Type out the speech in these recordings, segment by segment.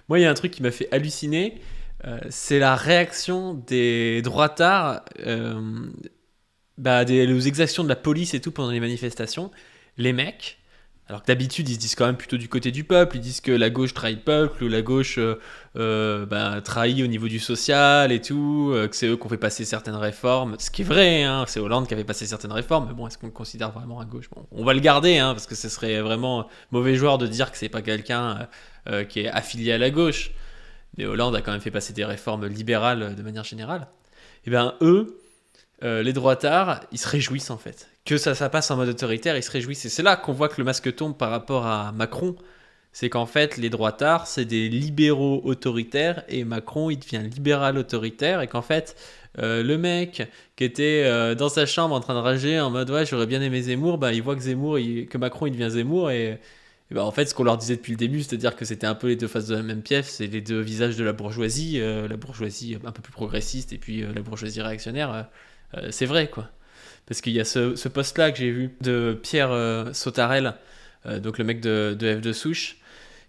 Moi, il y a un truc qui m'a fait halluciner, c'est la réaction des droitards aux exactions de la police et tout pendant les manifestations. Les mecs, alors que d'habitude ils se disent quand même plutôt du côté du peuple, ils disent que la gauche trahit le peuple ou la gauche trahit au niveau du social et tout, que c'est eux qui ont fait passer certaines réformes, ce qui est vrai, hein, c'est Hollande qui avait passé certaines réformes, mais bon, est-ce qu'on le considère vraiment à gauche? Bon, on va le garder, hein, parce que ce serait vraiment mauvais joueur de dire que c'est pas quelqu'un qui est affilié à la gauche. Mais Hollande a quand même fait passer des réformes libérales de manière générale. Et bien eux, les droitards, ils se réjouissent en fait. Que ça passe en mode autoritaire, ils se réjouissent. Et c'est là qu'on voit que le masque tombe par rapport à Macron. C'est qu'en fait, les droitards, c'est des libéraux autoritaires et Macron, il devient libéral autoritaire. Et qu'en fait, le mec qui était dans sa chambre en train de rager en mode ouais, j'aurais bien aimé Zemmour, bah, il voit que Macron, il devient Zemmour. Et bah, en fait, ce qu'on leur disait depuis le début, c'est-à-dire que c'était un peu les deux faces de la même pièce, c'est les deux visages de la bourgeoisie un peu plus progressiste et puis la bourgeoisie réactionnaire. C'est vrai, quoi. Parce qu'il y a ce post-là que j'ai vu de Pierre Sautarel, donc le mec de F2 Souche,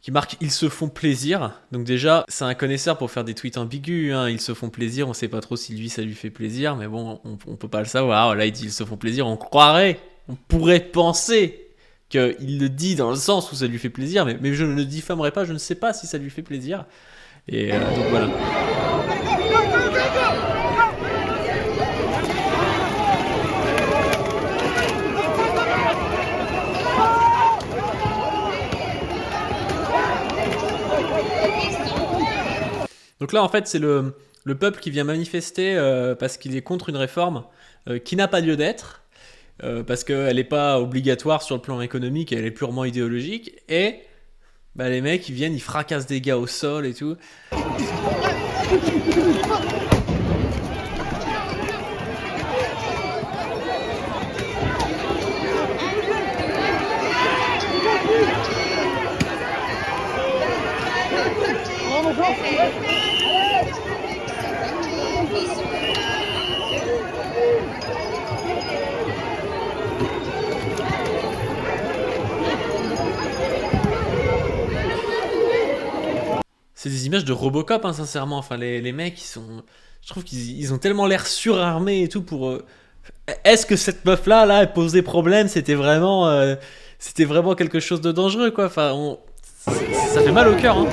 qui marque « Ils se font plaisir ». Donc déjà, c'est un connaisseur pour faire des tweets ambigus, hein. Ils se font plaisir, on sait pas trop si lui, ça lui fait plaisir, mais bon, on peut pas le savoir. Là, il dit « Ils se font plaisir », on croirait, on pourrait penser qu'il le dit dans le sens où ça lui fait plaisir, mais je ne le diffamerai pas, je ne sais pas si ça lui fait plaisir. Et donc voilà. Donc là, en fait, c'est le peuple qui vient manifester parce qu'il est contre une réforme qui n'a pas lieu d'être, parce qu'elle n'est pas obligatoire sur le plan économique, elle est purement idéologique, et bah, les mecs, ils viennent, ils fracassent des gars au sol et tout. C'est des images de Robocop, hein, sincèrement. Enfin, les mecs, je trouve qu'ils ont tellement l'air surarmés et tout pour. Est-ce que cette meuf-là, elle pose des problèmes? C'était vraiment quelque chose de dangereux, quoi. Enfin, ça fait mal au cœur, hein.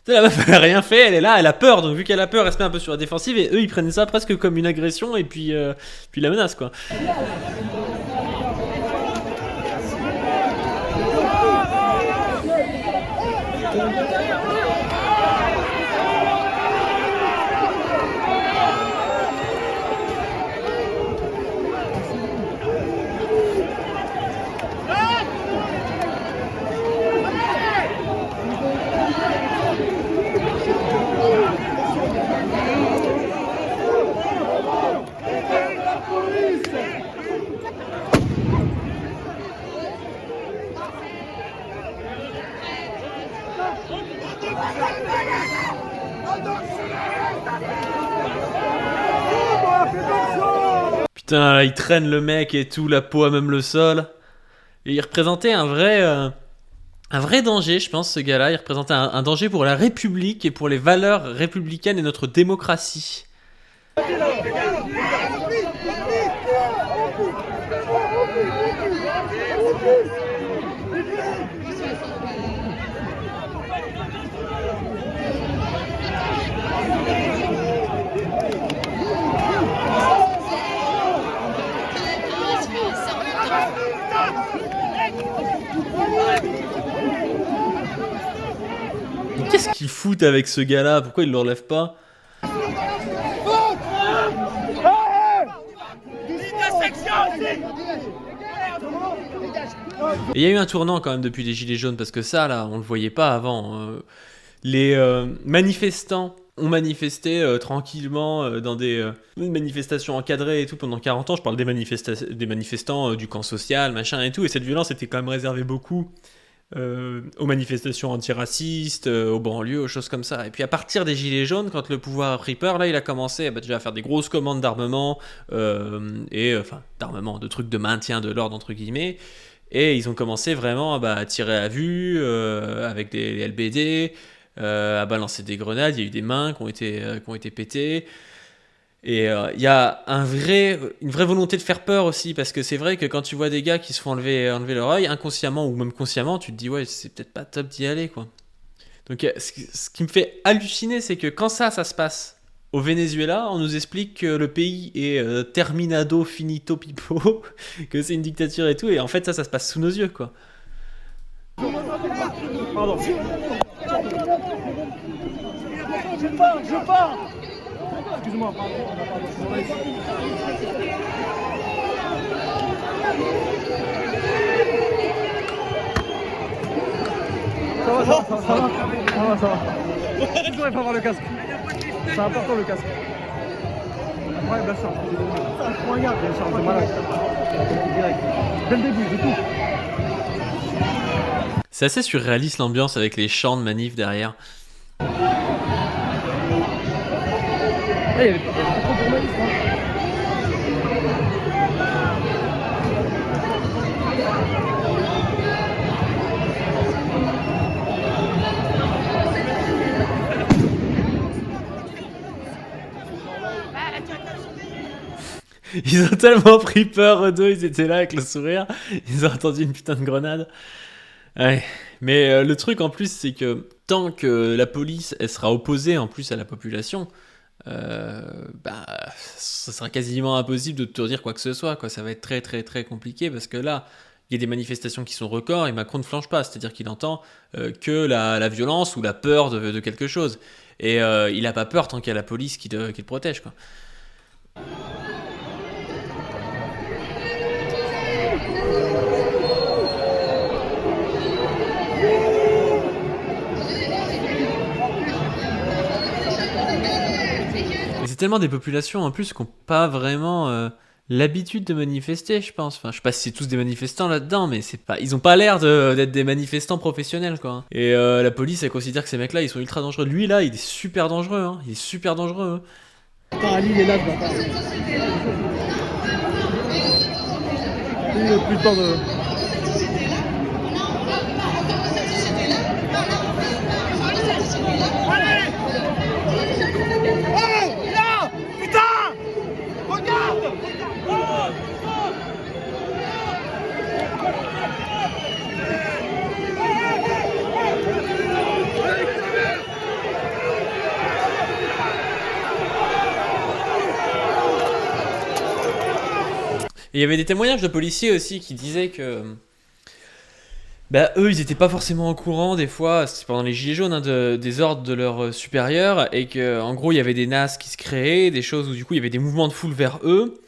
La meuf elle a rien fait, elle est là, elle a peur, donc vu qu'elle a peur, elle se met un peu sur la défensive et eux ils prennent ça presque comme une agression et puis la menace, quoi. Putain, là, il traîne le mec et tout, la peau à même le sol. Et il représentait un vrai danger, je pense, ce gars-là. Il représentait un danger pour la République et pour les valeurs républicaines et notre démocratie. Qu'est-ce qu'ils foutent avec ce gars-là? Pourquoi ils le relèvent pas? Et il y a eu un tournant quand même depuis les Gilets jaunes, parce que ça, là, on le voyait pas avant. Les manifestants ont manifesté tranquillement dans des manifestations encadrées et tout pendant 40 ans. Je parle des manifestants du camp social, machin et tout. Et cette violence était quand même réservée beaucoup aux manifestations antiracistes, aux banlieues, aux choses comme ça. Et puis à partir des Gilets jaunes, quand le pouvoir a pris peur, là, il a commencé déjà à faire des grosses commandes d'armement, enfin d'armement, de trucs de maintien de l'ordre, entre guillemets. Et ils ont commencé vraiment à tirer à vue, avec les LBD, à balancer des grenades. Il y a eu des mains qui ont été pétées. Et il y a une vraie volonté de faire peur aussi, parce que c'est vrai que quand tu vois des gars qui se font enlever leur œil, inconsciemment ou même consciemment, tu te dis ouais, c'est peut-être pas top d'y aller, quoi. Donc ce qui me fait halluciner, c'est que quand ça se passe au Venezuela, on nous explique que le pays est terminado finito pipo, que c'est une dictature et tout, et en fait ça se passe sous nos yeux, quoi. Pardon. Je pars. Excuse-moi, pardon. Ça va. Je voudrais pas avoir le casque. C'est important le casque. Ouais, bien sûr. Regarde, bien sûr, c'est malade. Direct. Dès le début, c'est tout. C'est assez surréaliste l'ambiance avec les chants de manif derrière. Il y avait trop de journalistes. Ils ont tellement pris peur, eux deux, ils étaient là avec le sourire, ils ont entendu une putain de grenade. Ouais, mais le truc en plus, c'est que tant que la police, elle sera opposée en plus à la population, ça sera quasiment impossible de te dire quoi que ce soit, quoi. Ça va être très très très compliqué, parce que là, il y a des manifestations qui sont records et Macron ne flanche pas, c'est-à-dire qu'il entend que la violence ou la peur de quelque chose. Et il n'a pas peur tant qu'il y a la police qui le protège, quoi. Et c'est tellement des populations en plus qui n'ont pas vraiment l'habitude de manifester, je pense. Enfin, je sais pas si c'est tous des manifestants là-dedans, mais c'est pas, ils ont pas l'air d'être des manifestants professionnels, quoi. Et la police, elle considère que ces mecs-là, ils sont ultra dangereux. Lui, là, il est super dangereux, hein. Il est super dangereux. Putain, Ali, il est là, ce bâtard. Putain de... Et il y avait des témoignages de policiers aussi qui disaient que eux, ils étaient pas forcément au courant des fois, c'était pendant les gilets jaunes, hein, des ordres de leurs supérieurs, et que en gros il y avait des NAS qui se créaient, des choses où du coup il y avait des mouvements de foule vers eux.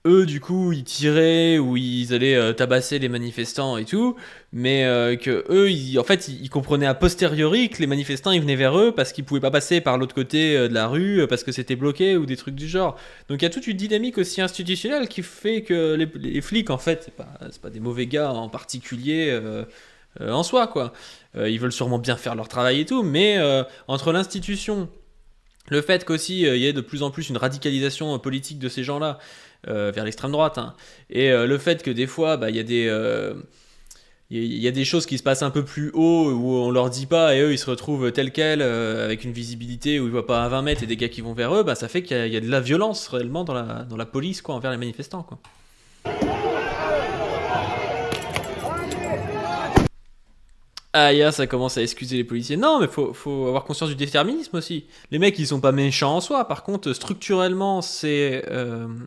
Eux, du coup, ils tiraient ou ils allaient tabasser les manifestants et tout, mais que eux, en fait, ils comprenaient a posteriori que les manifestants, ils venaient vers eux parce qu'ils pouvaient pas passer par l'autre côté de la rue parce que c'était bloqué ou des trucs du genre. Donc il y a toute une dynamique aussi institutionnelle qui fait que les flics, en fait, c'est pas des mauvais gars en particulier en soi, quoi. Ils veulent sûrement bien faire leur travail et tout, mais entre l'institution, le fait qu'aussi il y ait de plus en plus une radicalisation politique de ces gens-là, vers l'extrême droite, hein. Et le fait que des fois il y a des choses qui se passent un peu plus haut où on leur dit pas et eux ils se retrouvent tels quels avec une visibilité où ils voient pas à 20 mètres et des gars qui vont vers eux, ça fait qu'il y a de la violence réellement dans la police, quoi, envers les manifestants, quoi. Ça commence à excuser les policiers. Non, mais faut avoir conscience du déterminisme aussi. Les mecs, ils sont pas méchants en soi. Par contre, structurellement, c'est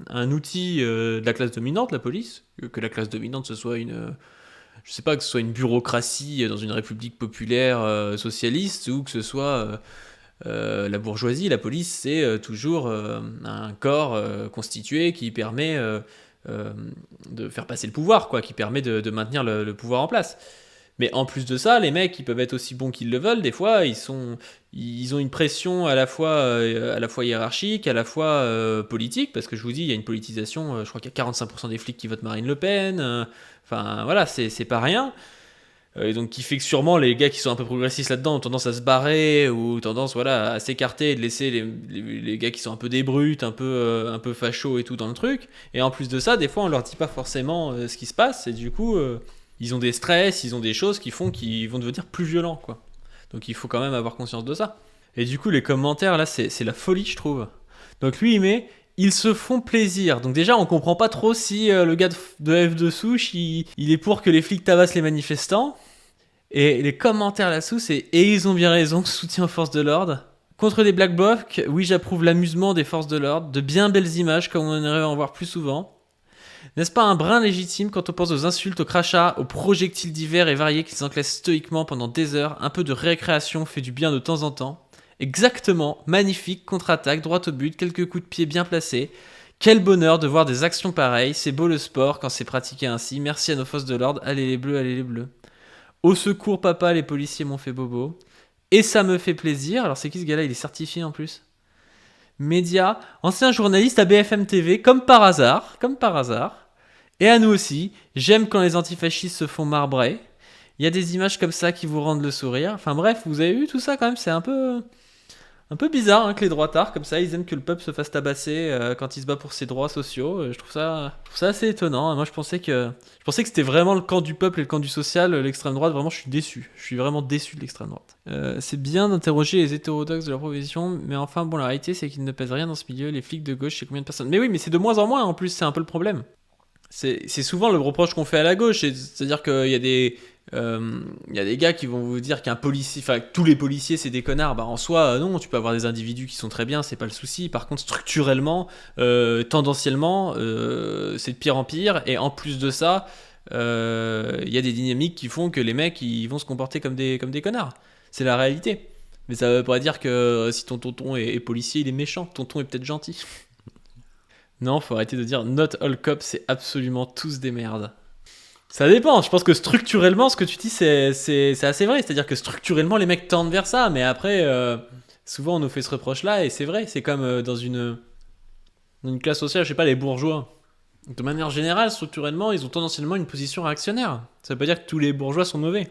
un outil de la classe dominante, la police. Que la classe dominante, ce soit je sais pas, que ce soit une bureaucratie dans une république populaire socialiste, ou que ce soit la bourgeoisie. La police, c'est toujours un corps constitué qui permet de faire passer le pouvoir, quoi, qui permet de maintenir le pouvoir en place. Mais en plus de ça, les mecs, ils peuvent être aussi bons qu'ils le veulent. Des fois, ils ont une pression à la fois hiérarchique, à la fois politique, parce que je vous dis, il y a une politisation. Je crois qu'il y a 45% des flics qui votent Marine Le Pen. Enfin, voilà, c'est pas rien. Et donc qui fait que sûrement les gars qui sont un peu progressistes là-dedans ont tendance à se barrer ou tendance à s'écarter et de laisser les gars qui sont un peu des brutes, un peu fachos et tout dans le truc. Et en plus de ça, des fois on leur dit pas forcément ce qui se passe et du coup ils ont des stress, ils ont des choses qui font qu'ils vont devenir plus violents quoi. Donc il faut quand même avoir conscience de ça. Et du coup les commentaires là c'est la folie je trouve. Donc lui il met ils se font plaisir. Donc déjà, on comprend pas trop si le gars de F de souche, il est pour que les flics tabassent les manifestants. Et les commentaires là-dessous, c'est « Et ils ont bien raison, soutien aux forces de l'ordre. Contre les Black Blocs, oui, j'approuve l'amusement des forces de l'ordre. De bien belles images, comme on aimerait en voir plus souvent. N'est-ce pas un brin légitime quand on pense aux insultes, aux crachats, aux projectiles divers et variés qu'ils enclaissent stoïquement pendant des heures. Un peu de récréation fait du bien de temps en temps. Exactement, magnifique, contre-attaque, droit au but, quelques coups de pied bien placés. Quel bonheur de voir des actions pareilles. C'est beau le sport quand c'est pratiqué ainsi. Merci à nos forces de l'ordre. Allez les bleus, allez les bleus. Au secours papa, les policiers m'ont fait bobo. Et ça me fait plaisir. Alors c'est qui ce gars-là? Il est certifié en plus. Média, ancien journaliste à BFM TV, comme par hasard. Comme par hasard. Et à nous aussi, j'aime quand les antifascistes se font marbrer. Il y a des images comme ça qui vous rendent le sourire. Enfin bref, vous avez vu tout ça quand même, c'est un peu bizarre hein, que les droitards comme ça, ils aiment que le peuple se fasse tabasser quand il se bat pour ses droits sociaux. Je trouve ça assez étonnant. Moi je pensais que c'était vraiment le camp du peuple et le camp du social, l'extrême droite. Vraiment je suis déçu. Je suis vraiment déçu de l'extrême droite. C'est bien d'interroger les hétérodoxes de leur proposition, mais enfin bon la réalité c'est qu'ils ne pèsent rien dans ce milieu. Les flics de gauche c'est combien de personnes? Mais oui mais c'est de moins en moins en plus, c'est un peu le problème. C'est souvent le reproche qu'on fait à la gauche, c'est-à-dire qu'il y a des gars qui vont vous dire qu'un policier, enfin que tous les policiers c'est des connards. Bah en soi non, tu peux avoir des individus qui sont très bien, c'est pas le souci. Par contre structurellement, tendanciellement, c'est de pire en pire. Et en plus de ça, il y a des dynamiques qui font que les mecs ils vont se comporter comme des connards. C'est la réalité. Mais ça veut pas dire que si ton tonton est policier, il est méchant. Tonton est peut-être gentil. Non, faut arrêter de dire not all cops, c'est absolument tous des merdes. Ça dépend, je pense que structurellement, ce que tu dis, c'est assez vrai. C'est-à-dire que structurellement, les mecs tendent vers ça, mais après, souvent on nous fait ce reproche-là, et c'est vrai, c'est comme dans une classe sociale, je sais pas, les bourgeois. Donc, de manière générale, structurellement, ils ont tendanciellement une position réactionnaire. Ça veut pas dire que tous les bourgeois sont mauvais.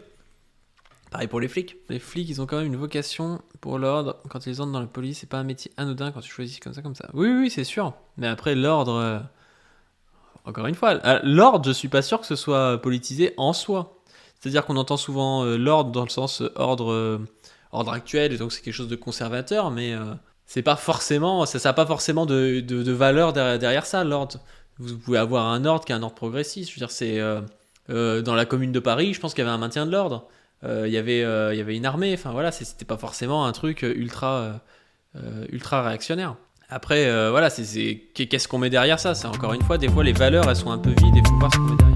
Pareil pour les flics. Les flics, ils ont quand même une vocation pour l'ordre. Quand ils entrent dans la police, c'est pas un métier anodin quand tu choisis comme ça. Oui, c'est sûr. Mais après, l'ordre... Encore une fois, l'ordre, je suis pas sûr que ce soit politisé en soi. C'est-à-dire qu'on entend souvent l'ordre dans le sens ordre actuel, et donc c'est quelque chose de conservateur, mais c'est pas forcément... Ça n'a pas forcément de valeur derrière ça, l'ordre. Vous pouvez avoir un ordre qui est un ordre progressiste. Je veux dire, c'est... dans la commune de Paris, je pense qu'il y avait un maintien de l'ordre. Il y avait une armée, enfin voilà, c'était pas forcément un truc ultra réactionnaire. Après, voilà, qu'est-ce qu'on met derrière ça? C'est encore une fois, des fois les valeurs elles sont un peu vides et il faut voir ce qu'on met derrière.